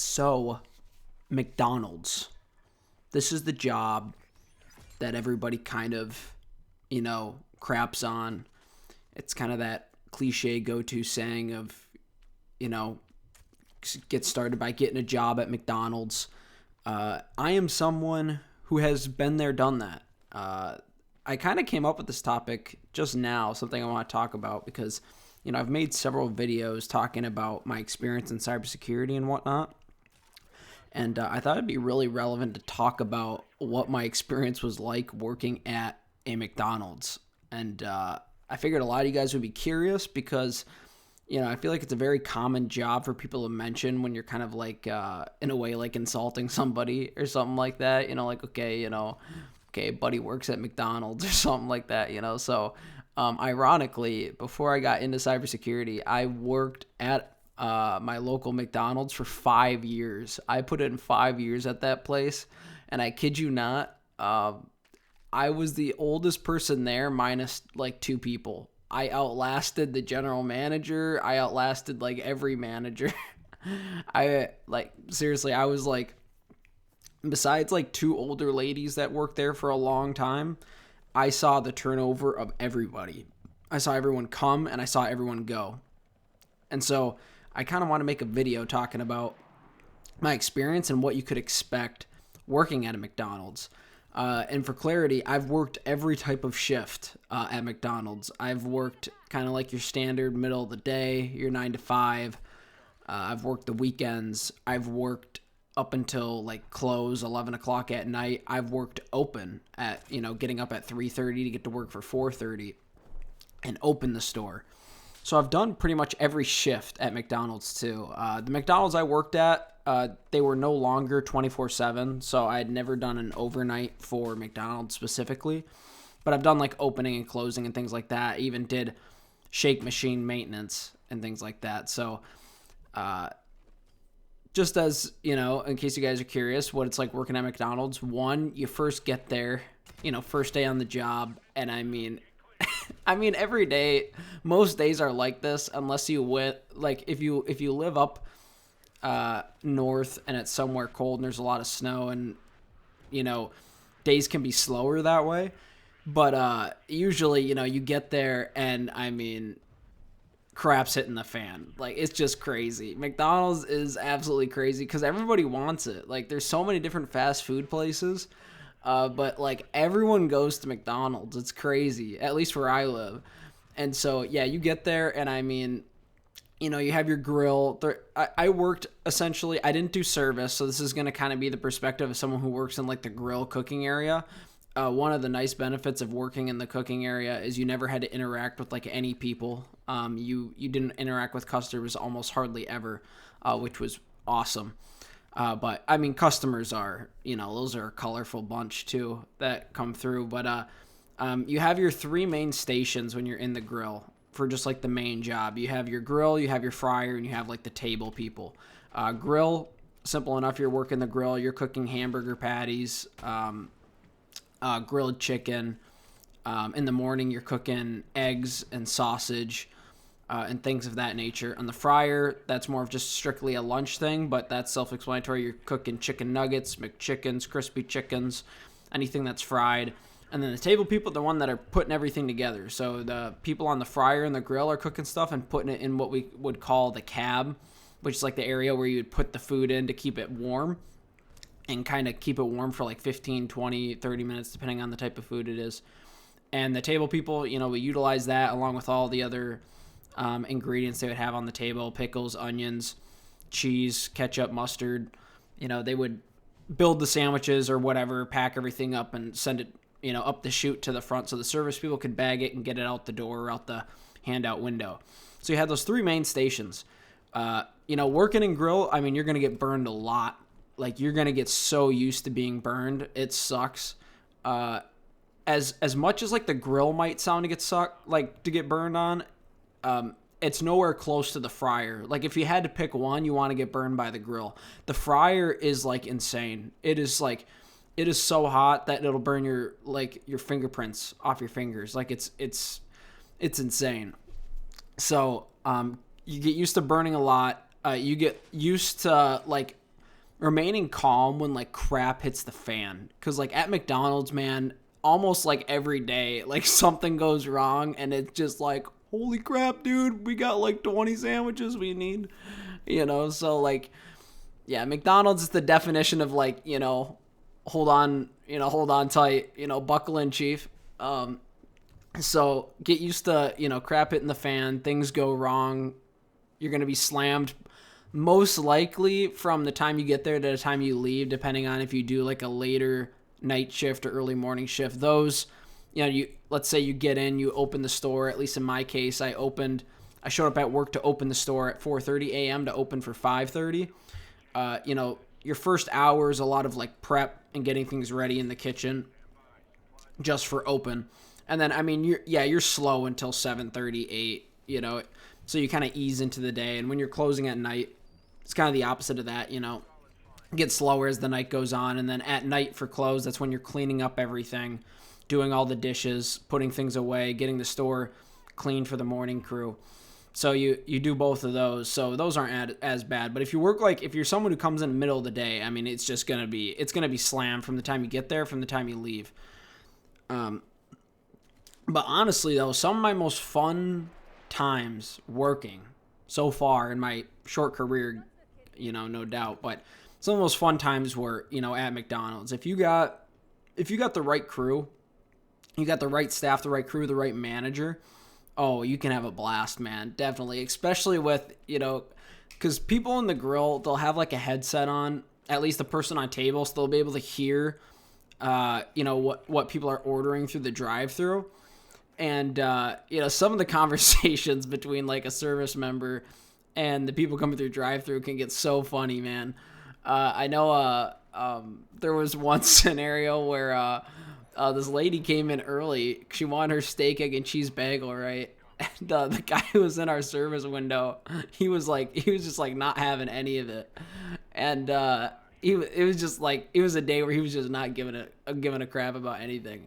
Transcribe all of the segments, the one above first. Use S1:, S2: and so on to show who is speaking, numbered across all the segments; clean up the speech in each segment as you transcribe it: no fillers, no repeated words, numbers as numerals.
S1: So, McDonald's. This is the job that everybody kind of, craps on. It's kind of that cliche go-to saying of, you know, get started by getting a job at McDonald's. I am someone who has been there, done that. I kind of came up with this topic just now, something I want to talk about because, I've made several videos talking about my experience in cybersecurity and whatnot. And I thought it'd be really relevant to talk about what my experience was like working at a McDonald's. And I figured a lot of you guys would be curious because, I feel like it's a very common job for people to mention when you're kind of like, in a way, like insulting somebody or something like that. Okay, buddy works at McDonald's or something like that, So, ironically, before I got into cybersecurity, I worked at my local McDonald's for 5 years. I put in 5 years at that place, and I kid you not, I was the oldest person there minus like 2 people. I outlasted the general manager. I outlasted like every manager. Seriously, I was like, besides like 2 older ladies that worked there for a long time, I saw the turnover of everybody. I saw everyone come and I saw everyone go. And so I kind of want to make a video talking about my experience and what you could expect working at a McDonald's. And for clarity, I've worked every type of shift at McDonald's. I've worked kind of like your standard middle of the day, your 9 to 5. I've worked the weekends. I've worked up until like close, 11 o'clock at night. I've worked open at, getting up at 3:30 to get to work for 4:30 and open the store. So I've done pretty much every shift at McDonald's too. The McDonald's I worked at, they were no longer 24/7, so I had never done an overnight for McDonald's specifically. But I've done like opening and closing and things like that. I even did shake machine maintenance and things like that. So just as, in case you guys are curious what it's like working at McDonald's, one, you first get there, first day on the job, and I mean, every day, most days are like this, unless you went, like, if you live up north and it's somewhere cold and there's a lot of snow and, days can be slower that way. But usually, you get there and, crap's hitting the fan. Like, it's just crazy. McDonald's is absolutely crazy because everybody wants it. Like, there's so many different fast food places. But like everyone goes to McDonald's. It's crazy, at least where I live. And so, yeah, you get there and you have your grill. I worked essentially, I didn't do service. So this is going to kind of be the perspective of someone who works in like the grill cooking area. One of the nice benefits of working in the cooking area is you never had to interact with like any people. You didn't interact with customers almost hardly ever, which was awesome. But customers are, those are a colorful bunch too that come through. But you have your 3 main stations when you're in the grill for just like the main job. You have your grill, you have your fryer, and you have like the table people. Grill, simple enough. You're working the grill. You're cooking hamburger patties, grilled chicken. In the morning, you're cooking eggs and sausage. And things of that nature. On the fryer, that's more of just strictly a lunch thing, but that's self-explanatory. You're cooking chicken nuggets, McChickens, crispy chickens, anything that's fried. And then the table people, the one that are putting everything together. So the people on the fryer and the grill are cooking stuff and putting it in what we would call the cab, which is like the area where you would put the food in to keep it warm and kind of keep it warm for like 15, 20, 30 minutes, depending on the type of food it is. And the table people, we utilize that along with all the other ingredients they would have on the table: pickles, onions, cheese, ketchup, mustard. They would build the sandwiches or whatever, pack everything up and send it, up the chute to the front so the service people could bag it and get it out the door or out the handout window. So you had those 3 main stations. Working in grill, you're going to get burned a lot. Like, you're going to get so used to being burned. It sucks. As much as like the grill might sound to get burned on, it's nowhere close to the fryer. Like, if you had to pick one, you want to get burned by the grill. The fryer is like insane. It is so hot that it'll burn your fingerprints off your fingers. Like, it's insane. So, you get used to burning a lot. You get used to like remaining calm when like crap hits the fan. Because like at McDonald's, man, almost like every day, like something goes wrong and it's just like, holy crap, dude, we got like 20 sandwiches we need, so like, yeah, McDonald's is the definition of like, hold on tight, buckle in, chief. So get used to, crap hitting the fan, things go wrong, you're going to be slammed most likely from the time you get there to the time you leave, depending on if you do like a later night shift or early morning shift. Those, let's say you get in, you open the store. At least in my case, I showed up at work to open the store at 4:30 a.m. to open for 5:30. Your first hour is a lot of like prep and getting things ready in the kitchen just for open. And then, I mean, you're slow until 7:30, 8, so you kind of ease into the day. And when you're closing at night, it's kind of the opposite of that, It gets slower as the night goes on. And then at night for close, that's when you're cleaning up everything, doing all the dishes, putting things away, getting the store clean for the morning crew. So you do both of those. So those aren't as bad. But if you're someone who comes in the middle of the day, I mean, it's going to be slammed from the time you get there, from the time you leave. But honestly, though, some of my most fun times working so far in my short career, no doubt, but some of the most fun times were, at McDonald's. If you got the right crew, you got the right staff, the right crew, the right manager, oh, you can have a blast, man. Definitely. Especially with, because people in the grill, they'll have like a headset on, at least the person on table, so they'll be able to hear, what people are ordering through the drive-thru. And, some of the conversations between like a service member and the people coming through drive-thru can get so funny, man. I know there was one scenario where this lady came in early. She wanted her steak, egg, and cheese bagel, right? And the guy who was in our service window, he was just like not having any of it. And it was just like, it was a day where he was just not giving a crap about anything.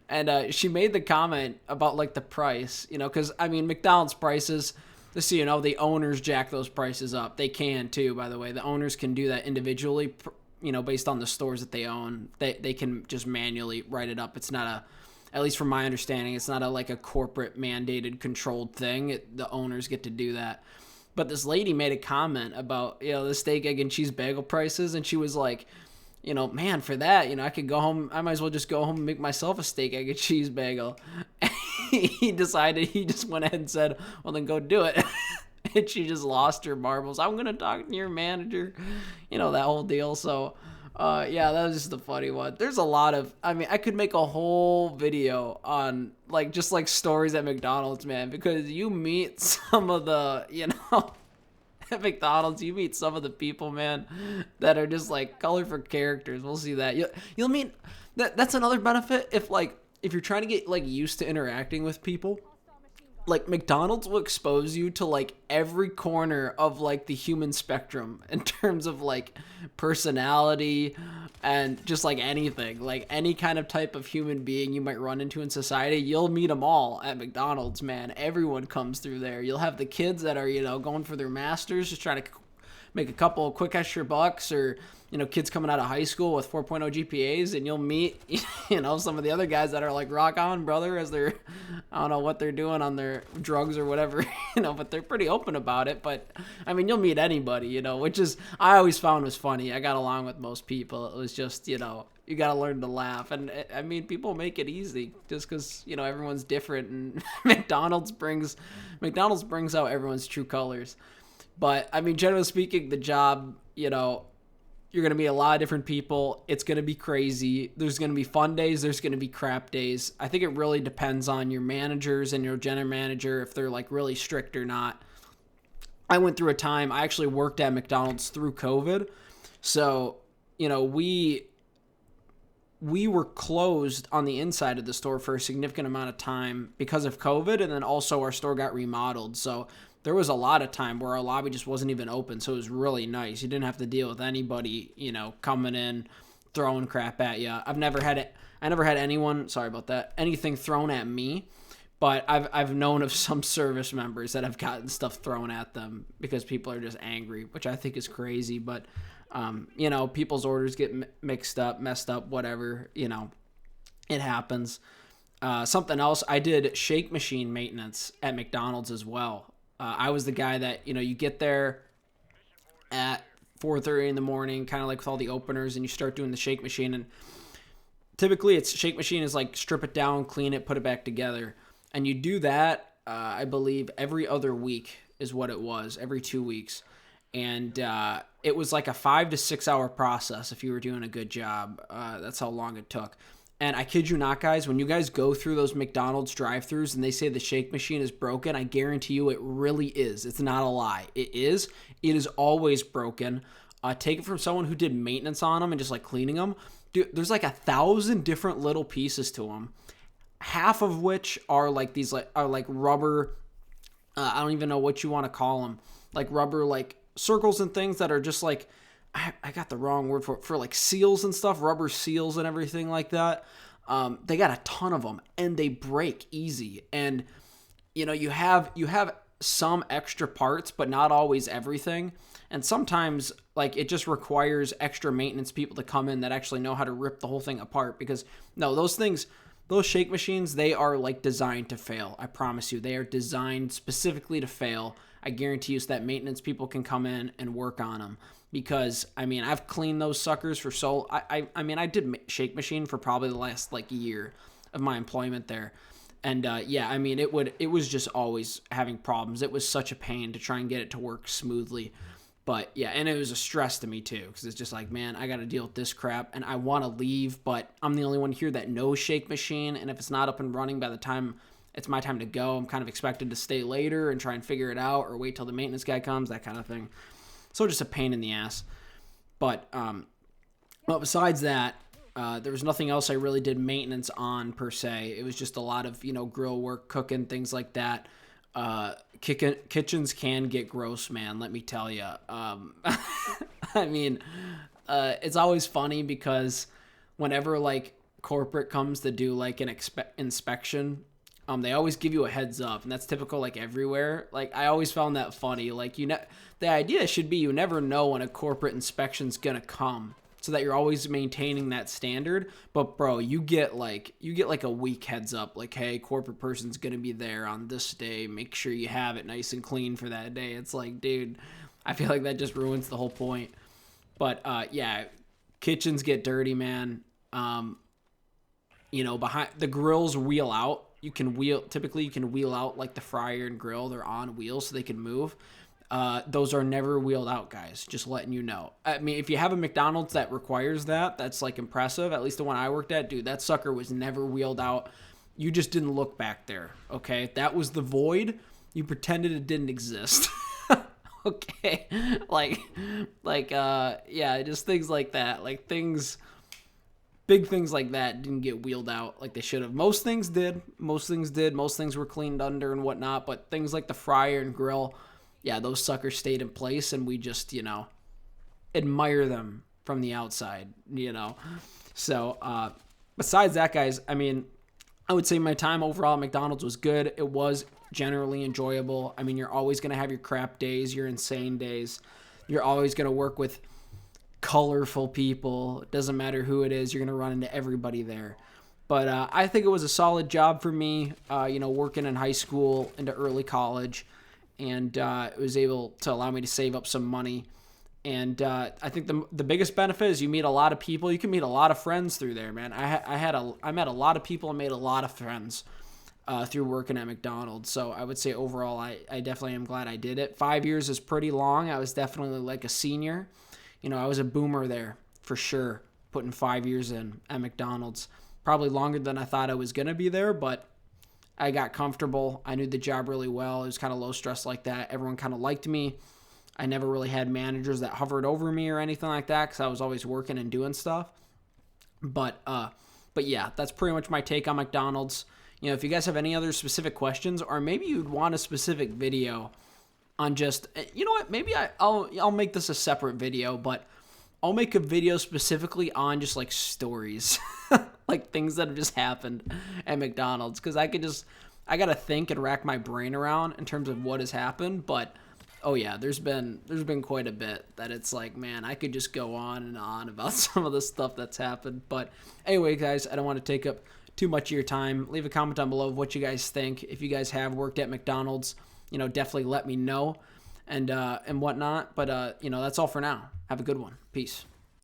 S1: And she made the comment about like the price, because I mean, McDonald's prices, just so the owners jack those prices up. They can too, by the way. The owners can do that individually, based on the stores that they own. They can just manually write it up. It's not at least from my understanding, it's not like a corporate mandated controlled thing. The owners get to do that. But this lady made a comment about, the steak, egg, and cheese bagel prices, and she was like, man, for that, I could go home. I might as well just go home and make myself a steak, egg, and cheese bagel. He just went ahead and said, well, then go do it. And she just lost her marbles. I'm going to talk to your manager, that whole deal. So, that was just the funny one. There's a lot of, I could make a whole video on just stories at McDonald's, man, because you meet some of the, at McDonald's, you meet some of the people, man, that are just like colorful characters. We'll see that. You'll meet that's another benefit if you're trying to get used to interacting with people. Like McDonald's will expose you to every corner of the human spectrum in terms of personality and just anything, any kind of type of human being you might run into in society. You'll meet them all at McDonald's, man. Everyone comes through there. You'll have the kids that are going for their masters, just trying to make a couple of quick extra bucks, or kids coming out of high school with 4.0 GPAs, and you'll meet, some of the other guys that are rock on, brother, as they're, I don't know what they're doing on their drugs or whatever, but they're pretty open about it. But you'll meet anybody, which is, I always found was funny. I got along with most people. It was just, you got to learn to laugh. And people make it easy just because, everyone's different, and McDonald's brings out everyone's true colors. But generally speaking, the job, you're going to meet a lot of different people. It's going to be crazy. There's going to be fun days. There's going to be crap days. I think it really depends on your managers and your general manager, if they're really strict or not. I went through a time, I actually worked at McDonald's through COVID. So, we were closed on the inside of the store for a significant amount of time because of COVID. And then also our store got remodeled. So there was a lot of time where our lobby just wasn't even open, so it was really nice. You didn't have to deal with anybody, coming in, throwing crap at you. I never had anyone, sorry about that, anything thrown at me, but I've known of some service members that have gotten stuff thrown at them because people are just angry, which I think is crazy. But People's orders get mixed up, messed up, whatever, it happens. Something else, I did shake machine maintenance at McDonald's as well. I was the guy that, you get there at 4:30 in the morning, kind of like with all the openers, and you start doing the shake machine. And typically it's shake machine is like strip it down, clean it, put it back together. And you do that, I believe, every other week is what it was, every 2 weeks. And it was like a 5 to 6 hour process if you were doing a good job. That's how long it took. And I kid you not, guys, when you guys go through those McDonald's drive-thrus and they say the shake machine is broken, I guarantee you it really is. It's not a lie. It is. It is always broken. Take it from someone who did maintenance on them and just like cleaning them. Dude, there's like 1,000 different little pieces to them. Half of which are like these like rubber. I don't even know what you want to call them. Like rubber like circles and things that are just like, I got the wrong word for like seals and stuff, rubber seals and everything like that. They got a ton of them and they break easy. And you have some extra parts, but not always everything. And sometimes like it just requires extra maintenance people to come in that actually know how to rip the whole thing apart, because no, those shake machines, they are like designed to fail. I promise you, they are designed specifically to fail. I guarantee you so that maintenance people can come in and work on them. Because, I've cleaned those suckers for I did shake machine for probably the last, like, year of my employment there. And, it was just always having problems. It was such a pain to try and get it to work smoothly. But, yeah, and it was a stress to me, too. Because it's just like, man, I got to deal with this crap. And I want to leave, but I'm the only one here that knows shake machine. And if it's not up and running by the time it's my time to go, I'm kind of expected to stay later and try and figure it out or wait till the maintenance guy comes, that kind of thing. So just a pain in the ass. But besides that, there was nothing else I really did maintenance on per se. It was just a lot of, grill work, cooking, things like that. Kitchens can get gross, man, let me tell you. It's always funny because whenever like corporate comes to do like an inspection, they always give you a heads up, and that's typical like everywhere. Like I always found that funny. Like the idea should be you never know when a corporate inspection's gonna come, so that you're always maintaining that standard. But bro, you get like a week heads up, like, hey, corporate person's gonna be there on this day. Make sure you have it nice and clean for that day. It's like, dude, I feel like that just ruins the whole point. But yeah, kitchens get dirty, man. Behind the grills wheel out. Typically you can wheel out like the fryer and grill. They're on wheels so they can move. Those are never wheeled out, guys. Just letting you know. If you have a McDonald's that requires that, that's like impressive. At least the one I worked at, dude, that sucker was never wheeled out. You just didn't look back there, okay? That was the void. You pretended it didn't exist. Okay? Yeah, just things like that. Like big things like that didn't get wheeled out like they should have. Most things did. Most things were cleaned under and whatnot. But things like the fryer and grill, yeah, those suckers stayed in place, and we just, admire them from the outside, So, besides that, guys, I would say my time overall at McDonald's was good. It was generally enjoyable. You're always going to have your crap days, your insane days. You're always going to work with colorful people. It doesn't matter who it is. You're going to run into everybody there. But I think it was a solid job for me, working in high school into early college. And it was able to allow me to save up some money. And I think the biggest benefit is you meet a lot of people. You can meet a lot of friends through there, man. I met a lot of people and made a lot of friends through working at McDonald's. So I would say overall, I definitely am glad I did it. 5 years is pretty long. I was definitely like a senior. I was a boomer there for sure, putting 5 years in at McDonald's. Probably longer than I thought I was going to be there, but I got comfortable. I knew the job really well. It was kind of low stress like that. Everyone kind of liked me. I never really had managers that hovered over me or anything like that because I was always working and doing stuff. But yeah, that's pretty much my take on McDonald's. If you guys have any other specific questions, or maybe you'd want a specific video on just, maybe I'll make this a separate video, but I'll make a video specifically on just like stories, like things that have just happened at McDonald's. Cause I got to think and rack my brain around in terms of what has happened. But Oh yeah, there's been quite a bit that it's like, man, I could just go on and on about some of the stuff that's happened. But anyway, guys, I don't want to take up too much of your time. Leave a comment down below of what you guys think. If you guys have worked at McDonald's, definitely let me know and whatnot. But that's all for now. Have a good one. Peace.